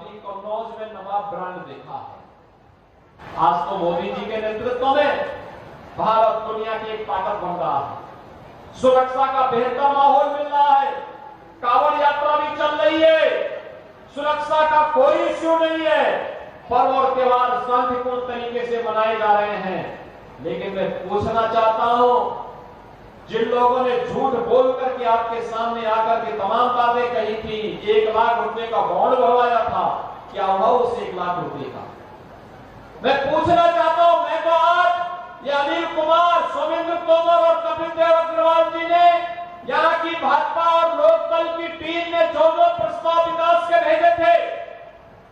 अभी कन्नौज में नवा ब्रांड देखा है। आज तो मोदी जी के नेतृत्व में भारत दुनिया की एक ताकत बन रहा है। सुरक्षा का बेहतर माहौल मिल रहा है। कांवड़ यात्रा भी चल रही है। सुरक्षा का कोई इश्यू नहीं है। पर्व और त्योहार शांतिपूर्ण तरीके से मनाए जा रहे हैं। लेकिन मैं पूछना चाहता हूं, जिन लोगों ने झूठ बोल करके आपके सामने आकर के तमाम बातें कही थी, 1 लाख रुपए का बॉन्ड भरवाया था, क्या हुआ उस 1 लाख रुपए का? मैं पूछना चाहता हूं, मैं तो आज ये अनिल कुमार, सोमेंद्र तोमर और कपिल देव अग्रवाल जी ने, यहाँ की भाजपा और लोकदल की टीम ने जो प्रस्ताव विकास के भेजे थे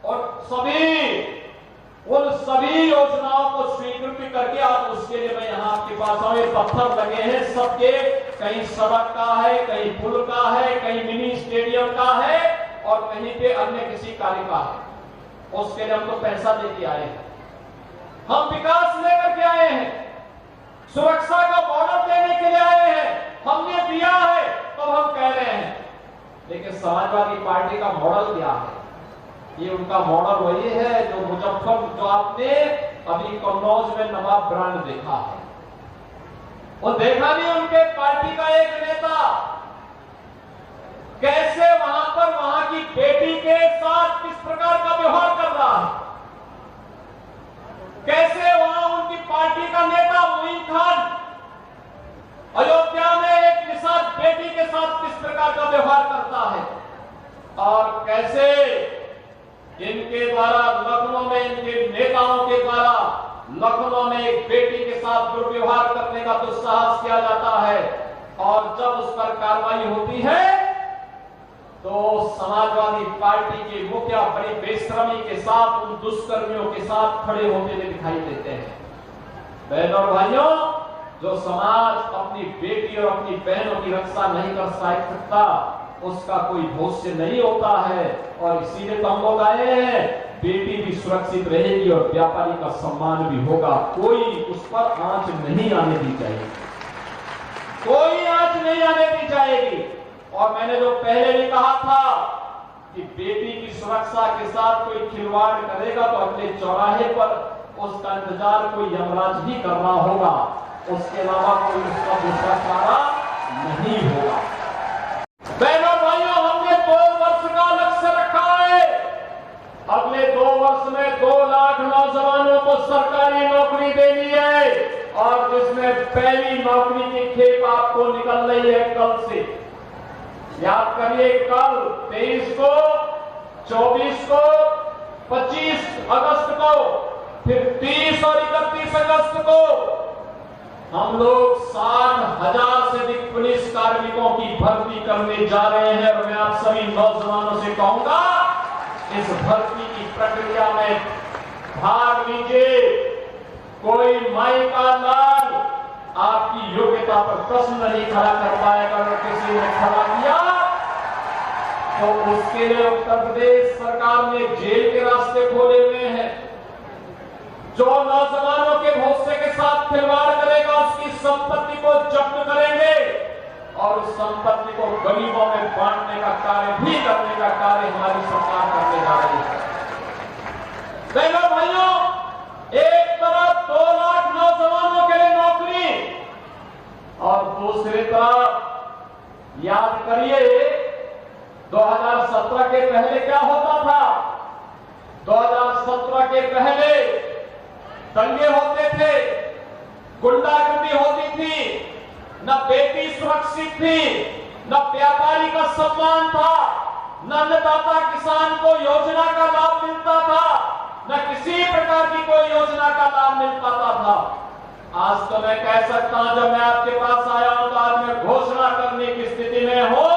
और उन सभी योजनाओं को स्वीकृति करके आज उसके लिए मैं यहाँ आपके पास आऊं। ये पत्थर लगे हैं सबके, कहीं सड़क का है, कहीं पुल का है, कहीं मिनी स्टेडियम का है और कहीं पे अन्य किसी कार्य का है। उसके लिए हम तो पैसा लेके आए हैं, हम विकास लेकर के आए हैं, सुरक्षा का बॉर्डर देने के लिए आए हैं, हमने दिया है तो हम कह रहे हैं। लेकिन समाजवादी पार्टी का मॉडल क्या है? ये उनका मॉडल वही है जो आपने अभी कन्नौज में नवा ब्रांड देखा है। वो देखा नहीं उनके पार्टी का एक नेता कैसे वहां की बेटी के साथ किस प्रकार का व्यवहार कर रहा है, कैसे वहां उनकी पार्टी का नेता मोइन खान अयोध्या में एक निषाद बेटी के साथ किस प्रकार का व्यवहार करता है और कैसे इनके द्वारा लखनऊ में, इनके नेताओं के द्वारा लखनऊ में एक बेटी के साथ दुर्व्यवहार करने का दुस्साहस किया जाता है और जब उस पर कार्रवाई होती है तो समाजवादी पार्टी के मुखिया बड़ी बेशर्मी के साथ उन दुष्कर्मियों के साथ खड़े होते हुए दिखाई देते हैं। बहनों और भाइयों, जो समाज अपनी बेटी और अपनी बहनों की रक्षा नहीं कर सकता उसका कोई भविष्य नहीं होता है और इसीलिए तो हम लोग आए हैं। बेटी भी सुरक्षित रहेगी और व्यापारी का सम्मान भी होगा। कोई उस पर आंच नहीं आने दी जाएगी, कोई आंच नहीं आने दी जाएगी। और मैंने जो पहले भी कहा था कि बेटी की सुरक्षा के साथ कोई खिलवाड़ करेगा तो अगले चौराहे पर उसका इंतजार कोई यमराज ही कर रहा होगा, उसके अलावा कोई उसका दूसरा चारा नहीं होगा। बहनों भाइयों, हमने 2 वर्ष का लक्ष्य रखा है। अगले 2 वर्ष में 2 लाख नौजवानों को सरकारी नौकरी देनी है और जिसमें पहली नौकरी की खेप आपको निकल रही है कल से। याद करिए, कल 23 को, 24 को, 25 अगस्त को, फिर 30 और 31 अगस्त को हम लोग 60,000 से अधिक पुलिस कार्मिकों की भर्ती करने जा रहे हैं और मैं आप सभी नौजवानों से कहूंगा, इस भर्ती की प्रक्रिया में भाग लीजिए। कोई माई का लाल आपकी योग्यता पर प्रश्न नहीं खड़ा कर पाएगा। अगर किसी ने खड़ा किया तो उसके लिए उत्तर प्रदेश सरकार ने जेल के रास्ते खोले हुए हैं। जो नौजवानों के भविष्य के साथ खिलवाड़ करेगा उसकी संपत्ति को जब्त करेंगे और उस संपत्ति को गरीबों में बांटने का कार्य भी करने का कार्य हमारी सरकार करने जा रही है। बहनों भाइयों, एक तरफ 2 लाख नौजवानों के लिए नौकरी और दूसरी तरफ याद करिए 2017 के पहले क्या होता था। 2017 के पहले दंगे होते थे, गुंडागर्दी होती थी, न बेटी सुरक्षित थी, न व्यापारी का सम्मान था, न अन्नदाता किसान को योजना का लाभ मिलता था, न किसी प्रकार की कोई योजना का लाभ मिल पाता था। आज तो मैं कह सकता हूं, जब मैं आपके पास आया हूं तो आज मैं घोषणा करने की स्थिति में हूं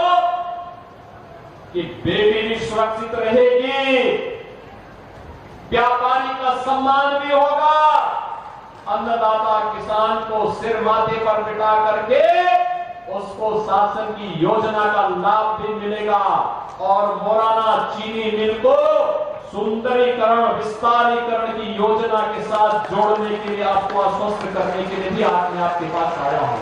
कि बेटी भी सुरक्षित रहेगी, व्यापारी का सम्मान भी होगा, अन्नदाता किसान को सिर माथे पर बिठा करके उसको शासन की योजना का लाभ भी मिलेगा और मोराना चीनी मिल को सुंदरीकरण, विस्तारीकरण की योजना के साथ जोड़ने के लिए, आपको आश्वस्त करने के लिए भी आज मैं आपके पास आया हूं।